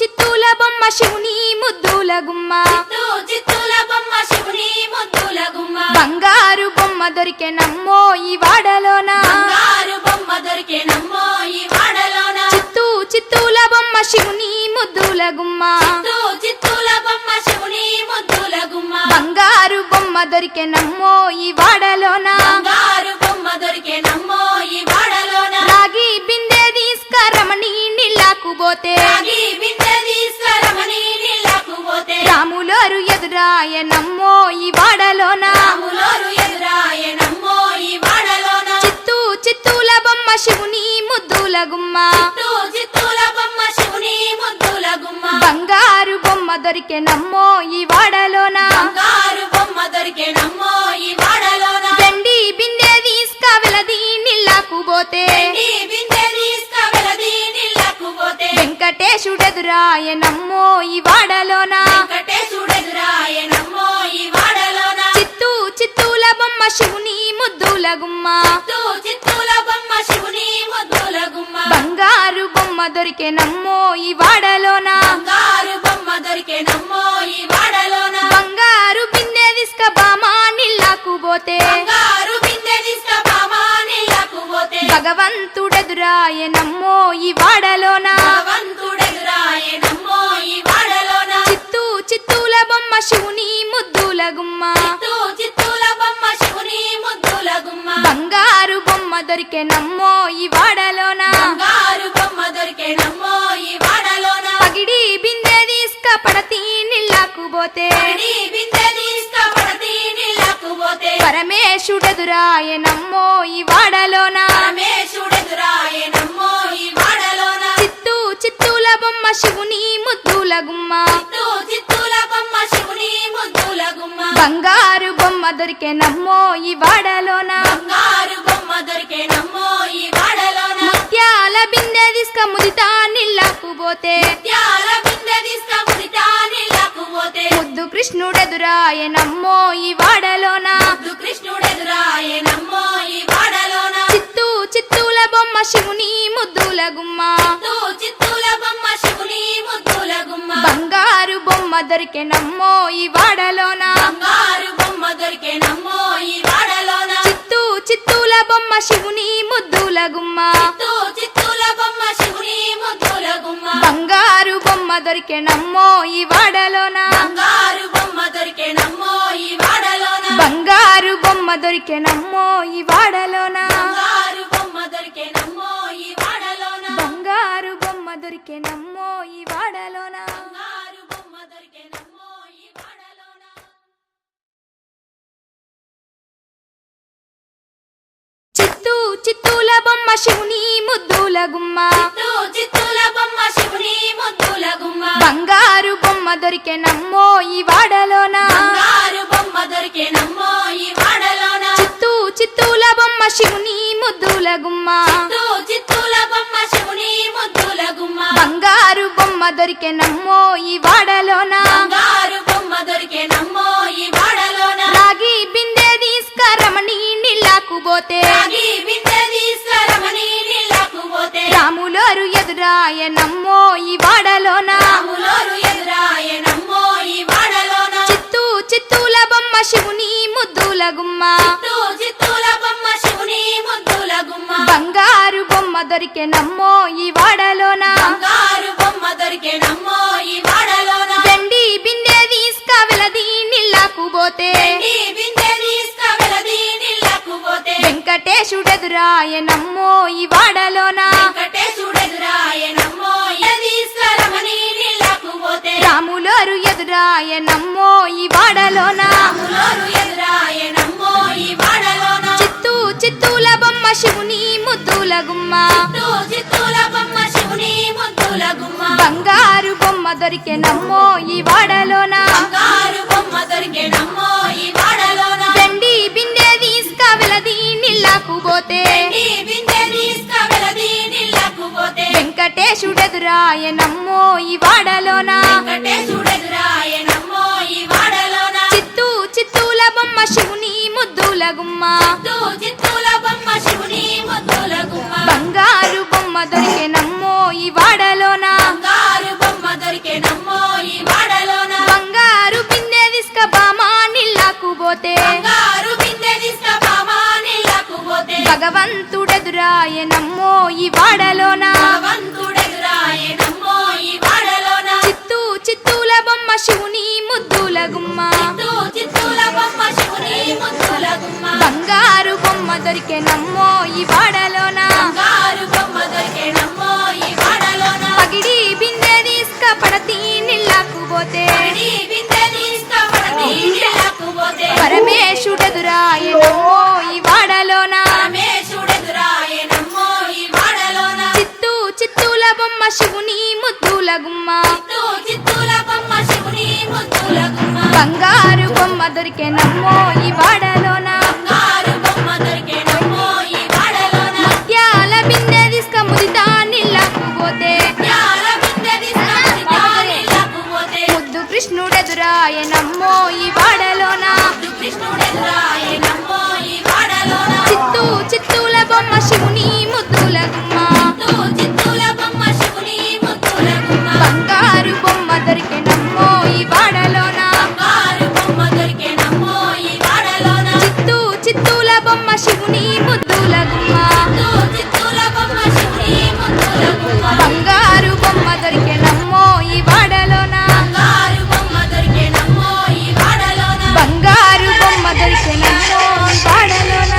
చిత్తూల బొమ్మ శివుని ముద్దుల గుమ్మ చిత్తూల బొమ్మ శివుని ముద్దుల గుమ్మ బంగారు బొమ్మ దొరికెనమ్మో ఈ వాడలోన బంగారు బొమ్మ దొరికెనమ్మో ఈ వాడలోన చిత్తూల బొమ్మ శివుని ముద్దుల గుమ్మ చిత్తూల బొమ్మ శివుని ముద్దుల గుమ్మ బంగారు బొమ్మ దొరికెనమ్మో ఈ వాడలోన బంగారు బొమ్మ దొరికెనమ్మో ఈ వాడలోన రాగి బిందె తీసుకరమణి నీళ్ళకు పోతే రాగి బిందె తీసుకరమణి నీళ్ళకు పోతే రాములోరు ఎదురాయనమ్మో ఈ వాడలోన రాములోరు ఎదురాయనమ్మో ఈ వాడలోన చిత్తూల బొమ్మ శివుని ముద్దుల గుమ్మ చిత్తూల బొమ్మ శివుని ముద్దుల గుమ్మ బంగారు బొమ్మ దొరికెనమ్మో ఈ వాడలోన బంగారు బొమ్మ దొరికెనమ్మో ఈ వాడలోన వెండి బిందె తీసుకవెలది నీళ్ళకు పోతే వెండి బిందె తీసుకవెలది నీళ్ళకు పోతే వెంకటేశుడెదురాయనమ్మో ఈ వాడలోన వెంకటేశుడెదురాయనమ్మో ఈ వాడలోన చిత్తూల బొమ్మ శివుని ముద్దుల గుమ్మ చిత్తూల బొమ్మ శివుని ముద్దుల గుమ్మ బంగారు బొమ్మ దొరికెనమ్మో ఈ వాడలోన బంగారు బొమ్మ దొరికెనమ్మో ఈ వాడలోన బంగారు బిందె తీసుక బామా నీళ్ళకు పోతే బంగారు బిందె తీసుకబామా నీళ్ళకు పోతే భగవంతుడెదురాయనమ్మో ఈ వాడలోన భగవంతుడెదురాయనమ్మో ఈ వాడలోన చిత్తూల బొమ్మ శివుని ముద్దుల గుమ్మ చిత్తూల బొమ్మ శివుని ముద్దుల గుమ్మ బంగారు బొమ్మ దొరికెనమ్మో ఈ వాడలోన బంగారు బొమ్మ దొరికెనమ్మో ఈ వాడలోన పగిడి బిందె తీసుక పడతి నీళ్ళకు పోతే పడి బిందె తీసుకపడతి నీళ్ళకు పోతే పరమేశుడెదురాయనమ్మో ఈ వాడలోన పరమేశుడెదురాయనమ్మో ఈ వాడలోన చిత్తూల బొమ్మ శివుని ముద్దుల గుమ్మ చిత్తూల బొమ్మ శివుని ముద్దుల గుమ్మ బంగారు బొమ్మ దొరికెనమ్మో ఈ వాడలోన బంగారు బొమ్మ దొరికెనమ్మో ఈ వాడలోన ముత్యాల బిందె తీసుక ముదితా నీళ్ళకు పోతే త్యాల బిందె తీసుకముదితా నీళ్ళకు పోతే ముద్దు కృష్ణుడెదురాయనమ్మో ఈ వాడలోన కృష్ణుడెదురాయనమ్మో ఈ వాడలోన చిత్తూల బొమ్మ శివుని ముద్దుల గుమ్మ చిత్తూల బొమ్మ శివుని ముద్దుల గుమ్మ బంగారు బొమ్మ దొరికెనమ్మో ఈ వాడలోన బంగారు బొమ్మ దొరికెనమ్మో ఈ వాడలోన చిత్తూల బొమ్మ శివుని ముద్దుల గుమ్మ చిత్తూల బొమ్మ శివుని ముద్దుల గుమ్మ బంగారు బొమ్మ దొరికెనమ్మో ఈ వాడలోన బంగారు బొమ్మ దొరికెనమ్మో ఈ వాడలోన బంగారు బొమ్మ దొరికెనమ్మో ఈ వాడలోన బంగారు బొమ్మ దొరికెనమ్మో ఈ వాడలోన బంగారు బొమ్మ దొరికెనమ్మో ఈ వాడలోన బంగారు బొమ్మ దొరికెనమ్మో ఈ వాడలోన చిత్తూల బొమ్మ శివుని ముద్దుల గుమ్మ చిత్తూల బొమ్మ శివుని ముద్దుల గుమ్మ బంగారు బొమ్మ దొరికెనమ్మో ఈ వాడలోన బంగారు బొమ్మ దొరికెనమ్మో ఈ వాడలోన చిత్తూల బొమ్మ శివుని ముద్దుల గుమ్మ చిత్తూల బొమ్మ శివుని ముద్దుల గుమ్మ బంగారు బొమ్మ దొరికెనమ్మో ఈ వాడలోన బంగారు బొమ్మ దొరికెనమ్మో ఈ వాడలోన రాగి బిందె తీసుకరమణి నీళ్ళకు పోతే రాగి బిందె తీసుకరమని నీళ్ళకు పోతే రాములోరు ఎదురాయనమ్మో ఈ వాడలోన రాములోరు ఎదురాయనమ్మో ఈ వాడలోన చిత్తూల బొమ్మ శివుని ముద్దుల గుమ్మ చిత్తూల బొమ్మ శివుని ముద్దుల గుమ్మ బంగారు బొమ్మ దొరికెనమ్మో ఈ వాడలోన బంగారు బొమ్మ దొరికెనమ్మో ఈ వాడలోన వెండి బిందె తీసుకవెలది నీళ్ళకు పోతే వెండి బిందె తీసుకవెలది నీళ్ళకు పోతే వెంకటేశుడెదురాయనమ్మో ఈ వాడలోన వెంకటేశుడెదురాయనమ్మో తీసుకరమని నీళ్ళకు పోతే రాములోరు ఎదురాయనమ్మో ఈ వాడలోన రాములోరు ఎదురాయనమ్మో ఈ వాడలోన చిత్తూల బొమ్మ శివుని ముద్దుల గుమ్మ చిత్తూల బొమ్మ శివుని ముద్దుల గుమ్మ బంగారు బొమ్మ దొరికెనమ్మో ఈ వాడలోన బంగారు బొమ్మ దొరికెనమ్మో ఈ వాడలోన వెండి బిందె తీసుకవెలది నీళ్ళకు పోతే వెండి బిందె తీసుకవెలది నీళ్ళకు పోతే వెంకటేశుడెదురాయనమ్మో ఈ వాడలోన వెంకటేశుడెదురాయనమ్మో ఈ వాడలోన చిత్తూల బొమ్మ శివుని ముద్దుల గుమ్మ చిత్తూల బొమ్మ శివుని ముద్దుల గుమ్మ బంగారు బొమ్మ దొరికెనమ్మో ఈ వాడలోన బంగారు బొమ్మ దొరికి ఈ వాడలోన బంగారు బొమ్మ దొరికేనమ్మో ఈ వాడలోన పగిడి బిందె తీసుకపడతీ నీళ్ళకు పోతే పగిడి బిందె తీసుకపడతీ నీళ్ళకు పోతే పరమేశుడెదురాయనమ్మో ఈ వాడలోన పరమేశుడెదురాయనమ్మో ఈ వాడలోన చిత్తూల బొమ్మ శివుని ముద్దుల గుమ్మ చిత్తూల బొమ్మ శివుని ముద్దుల గుమ్మ బంగారు బొమ్మ దొరికెనమ్మో ఈ వాడలోన బంగారు బొమ్మ దొరికేనమ్మో ఈ వాడలోన ముత్యాల బిందె తీసుక ముదితా నీళ్ళకు పోతే త్యాల బిందె తీసుకపడతా నీళ్ళకు పోతే ముద్దు కృష్ణుడెదురాయనమ్మో ఈ వాడలోన కృష్ణుడెదురాయనమ్మో ఈ వాడలోన చిత్తూల బొమ్మ శివుని ముద్దుల గుమ్మ చిత్తూల బొమ్మ శివుని ముద్దుల గుమ్మ బంగారు బొమ్మ దొరికెనమ్మో ఈ వాడలోన బంగారు బొమ్మ దొరికేనమ్మో ఈ వాడలోన చిత్తూల బొమ్మ శివుని ముద్దుల గుమ్మ చిత్తూల బొమ్మ శివుని ముద్దుల గుమ్మ బంగారు బొమ్మ దొరికెనమ్మో ఈ వాడలోన బంగారు బొమ్మ దొరికేనమ్మో ఈ వాడలోన బంగారు బొమ్మ దొరికెనమ్మో ఈ వాడలోన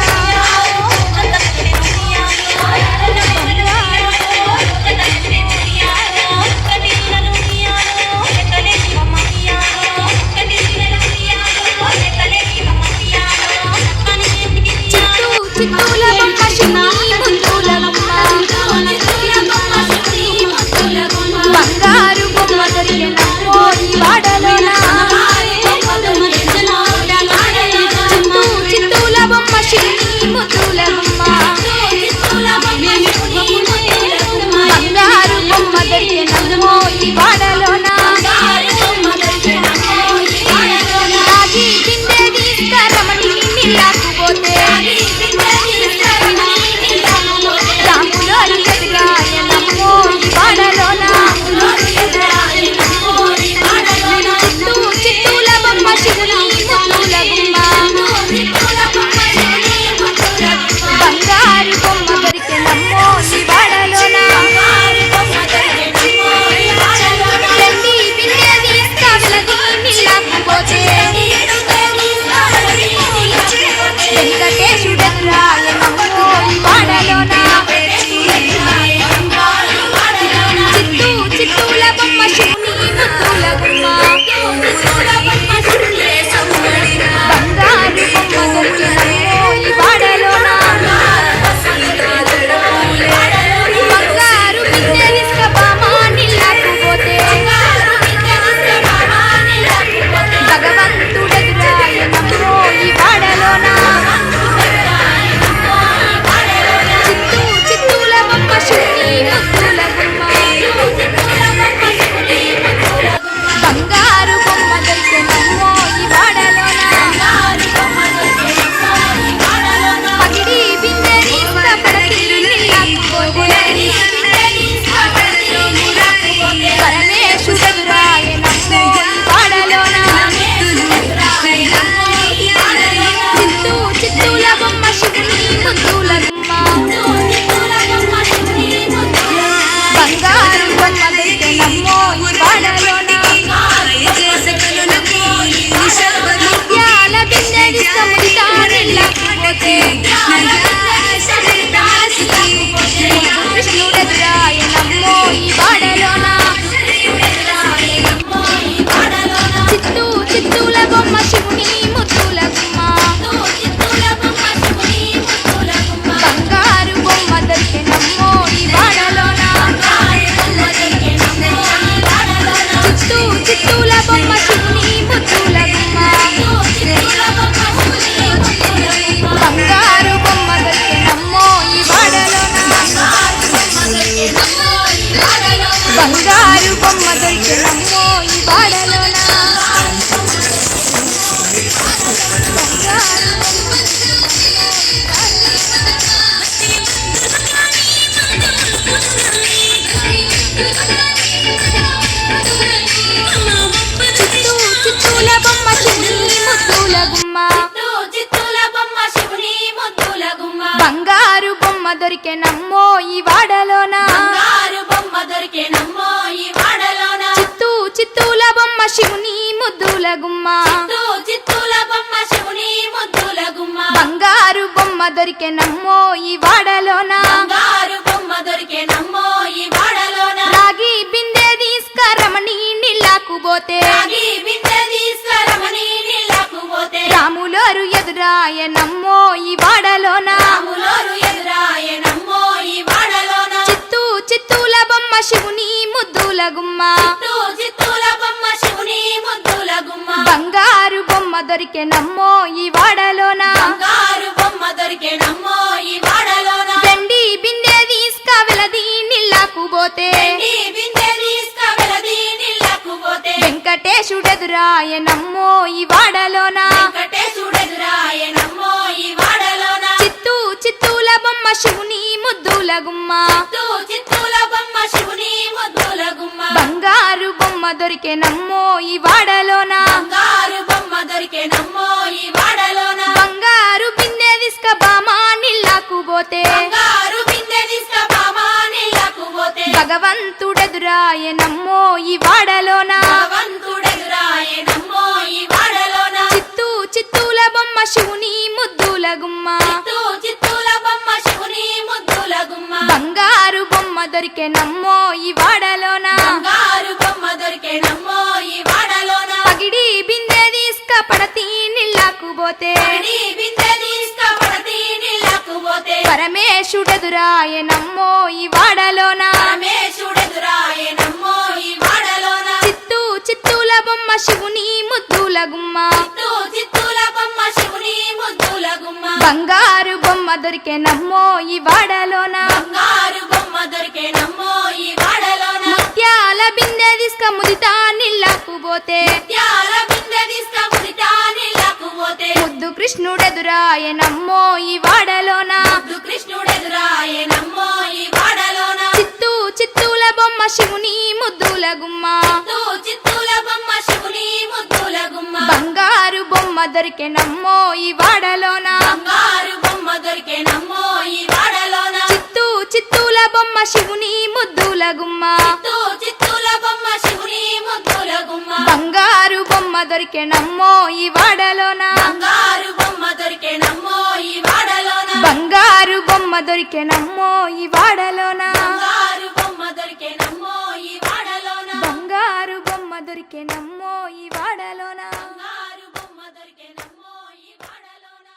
చిత్తూల బొమ్మ శివుని ముద్దుల గుమ్మ చిత్తూల బొమ్మ శివుని ముద్దుల గుమ్మ బంగారు బొమ్మ దొరికెనమ్మో ఈ వాడలోన చిత్తూల బొమ్మ శివుని ముద్దుల గుమ్మ బంగారు బొమ్మ దొరికెనమ్మో ఈ వాడలోన రాగి బిందె తీసుకరమని నీళ్ళకు పోతే రాములో ఎదురాయనమ్మో ఈ వాడలోన చిత్తూల బొమ్మ శివుని ముద్దుల గుమ్మ బంగారు బొమ్మ దొరికెనమ్మో ఈ వాడలోన రెండి బిందె తీసుకవలది నీళ్ళకు పోతే వెంకటేశుడెదురాయనమ్మో ఈ వాడలోన చిత్తూల బొమ్మ శివుని ముద్దుల గుమ్మ బంగారు బొమ్మ దొరికెనమ్మో ఈ వాడలోన బంగారు బిందె తీసుకబామ నీళ్ళకు పోతే భగవంతుడెదురాయనమ్మో ఈ వాడలోన చిత్తూల బొమ్మ శివుని ముద్దుల గుమ్మ బంగారు బొమ్మ దొరికెనమ్మో ఈ వాడలోన పగిడి బిందె తీసుకపడతీ నీళ్ళకు పోతే పరమేశుడెదురాయనమ్మో ఈ వాడలోన చిత్తూల బొమ్మ శివుని ముద్దుల గుమ్మ బంగారు బొమ్మ దొరికెనమ్మో ఈ వాడలోన ముత్యాల బిందె తీసుకముదితా నీళ్ళకు పోతే కృష్ణుడెదురాయనమ్మో ఈ వాడలోన చిత్తూల బొమ్మ శివుని ముద్దుల గుమ్మ బంగారు బొమ్మ దొరికెనమ్మో ఈ వాడలోన చిత్తూల బొమ్మ శివుని ముద్దుల గుమ్మ బంగారు బొమ్మ దొరికెనమ్మో ఈ వాడలోన బంగారు బొమ్మ దొరికెనమ్మో ఈ వాడలోన చిత్తూల బొమ్మ శివుని ముద్దుల గుమ్మ బంగారు బొమ్మ దొరికెనమ్మో ఈ వాడలోన చిత్తూల బొమ్మ శివుని ముద్దుల గుమ్మ చిత్తూల బొమ్మ శివుని ముద్దుల గుమ్మ బంగారు బొమ్మ దొరికెనమ్మో ఈ వాడలోన పోతే రాగి బిందె తీసుకురమని నీళ్ళకు పోతే రాములోరు ఎదురాయనమ్మో ఈ వాడలోన రాములోరు ఎదురాయనమ్మో ఈ వాడలోన చిత్తూల బొమ్మ శివుని ముద్దుల గుమ్మ చిత్తూల బొమ్మ శివుని ముద్దుల గుమ్మ బంగారు బొమ్మ దొరికెనమ్మో ఈ వాడలోన బంగారు బొమ్మ దొరికెనమ్మో ఈ వాడలోన వెండి బిందె తీసుకవెలది నీళ్ళకు పోతే వెండి బిందె తీసుకువెలది నీళ్ళకు పోతే వెంకటేశుడెదురాయనమ్మో ఈ వాడలోన వెంకటేశుడెదురాయనమ్మో ఈ వాడలోన చిత్తూల బొమ్మ శివుని ముద్దుల గుమ్మ చిత్తూల బొమ్మ శివుని ముద్దుల గుమ్మ బంగారు బొమ్మ దొరికెనమ్మో ఈ వాడలోన బంగారు బొమ్మ దొరికెనమ్మో ఈ వాడలోన బంగారు బిందె తీసుక బామా నీళ్ళకు పోతే బంగారు బిందె తీసుకుపోమా నీళ్ళకు పోతే భగవంతుడెదురాయనమ్మో ఈ వాడలోన భగవంతుడెదురాయనమ్మో ఈ వాడలోన చిత్తూల బొమ్మ శివుని ముద్దుల గుమ్మ చిత్తూల బొమ్మ శివుని ముద్దుల గుమ్మ బంగారు బొమ్మ దొరికెనమ్మో ఈ వాడలోన బంగారు బొమ్మ దొరికెనమ్మో ఈ వాడలోన పగిడి బిందె తీసుక పడతి నీళ్ళకు పోతే పడి బిందె తీసుకుపడతి నీళ్ళకు పోతే పరమేశుడెదురాయనమ్మో ఈ వాడలోన పరమేశుడెదురాయనమ్మో ఈ వాడలోన చిత్తూల బొమ్మ శివుని ముద్దుల గుమ్మ చిత్తూల బొమ్మ శివుని ముద్దుల గుమ్మ బంగారు బొమ్మ దొరికెనమ్మో ఈ వాడలోన బంగారు బొమ్మ దొరికెనమ్మో ఈ వాడలోన ముత్యాల బిందె తీసుక ముదితా నీళ్ళకు పోతే ముత్యాల బిందె తీసుకుముదితా నీళ్ళకు పోతే ముద్దు కృష్ణుడెదురాయనమ్మో ఈ వాడలోన ముద్దు కృష్ణుడెదురాయనమ్మో ఈ వాడలోన చిత్తూల బొమ్మ శివుని ముద్దుల గుమ్మ చిత్తూల బొమ్మ శివుని ముద్దుల గుమ్మ బంగారు బొమ్మ దొరికెనమ్మో ఈ వాడలోన బంగారు బొమ్మ దొరికెనమ్మో ఈ వాడలోన చిత్తూల బొమ్మ శివుని ముద్దుల గుమ్మ చిత్తూల బొమ్మ శివుని ముద్దుల గుమ్మ బంగారు బొమ్మ దొరికెనమ్మో ఈ వాడలోన బంగారు బొమ్మ దొరికెనమ్మో ఈ వాడలోన బంగారు బొమ్మ దొరికెనమ్మో ఈ వాడలోన బంగారు బొమ్మ దొరికెనమ్మో ఈ వాడలోన బంగారు బొమ్మ దొరికెనమ్మో ఈ వాడలోన బంగారు బొమ్మ దొరికెనమ్మో ఈ వాడలోన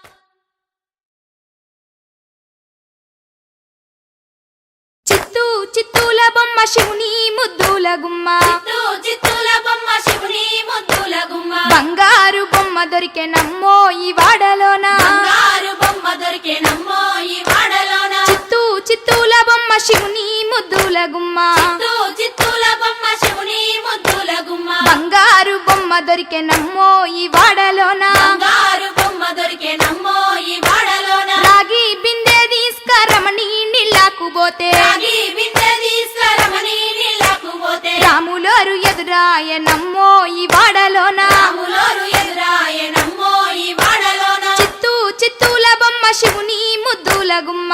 చిత్తూల బొమ్మ శివుని ముద్దుల గుమ్మ చిత్తూల బొమ్మ శివుని ముద్దుల గుమ్మ బంగారు బొమ్మ దొరికెనమ్మో ఈ వాడలోన బంగారు బొమ్మ దొరికెనమ్మో ఈ వాడలోన చిత్తూల బొమ్మ శివుని ముద్దుల గుమ్మ చిత్తూల బొమ్మ శివుని ముద్దుల గుమ్మ బంగారు బొమ్మ దొరికెనమ్మో ఈ వాడలోన బంగారు బొమ్మ దొరికెనమ్మో ఈ వాడలోన రాగి బిందె తీసుకరమని నీళ్ళకు పోతే రాగి బిందె తీసుకురమని నీళ్ళకు పోతే రాములోరు ఎదురాయనమ్మో ఈ వాడలోన రాములోరు ఎదురాయనమ్మో ఈ వాడలోన చిత్తూల బొమ్మ శివుని ముద్దుల గుమ్మ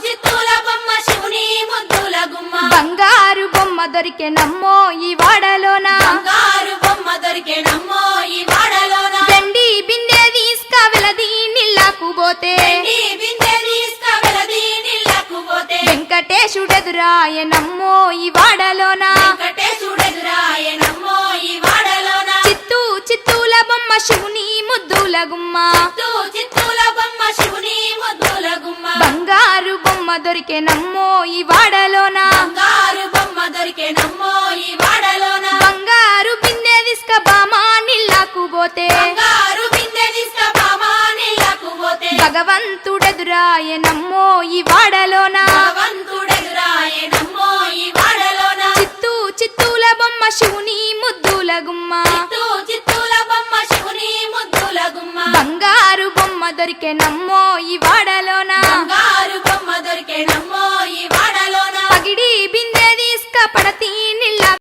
చిత్తూల బొమ్మ శివుని ముద్దుల గుమ్మ బంగారు బొమ్మ దొరికెనమ్మో ఈ వాడలోన బంగారు బొమ్మ దొరికెనమ్మో ఈ వాడలోన వెండి బిందె తీసుకవెలది నీళ్ళకు పోతే వెండి బిందె తీసుకువెలది నీళ్ళకు పోతే వెంకటేశుడెదురాయనమ్మో ఈ వాడలోన వెంకటేశుడెదురాయనమ్మో ఈ వాడలోన చిత్తూల బొమ్మ శివుని ముద్దుల గుమ్మ చిత్తూల బొమ్మ శివుని ముద్దుల గుమ్మ బంగారు బొమ్మ దొరికెనమ్మో ఈ వాడలోన బంగారు బొమ్మ దొరికెనమ్మో ఈ వాడలోన బంగారు బిందె తీసుక బామా నీళ్ళకు పోతే బంగారు బిందె తీసుకుపోమా నీళ్ళకు పోతే భగవంతుడెదురాయనమ్మో ఈ వాడలోన భగవంతుడెదురాయనమ్మో ఈ వాడలోన చిత్తూల బొమ్మ శివుని ముద్దుల గుమ్మ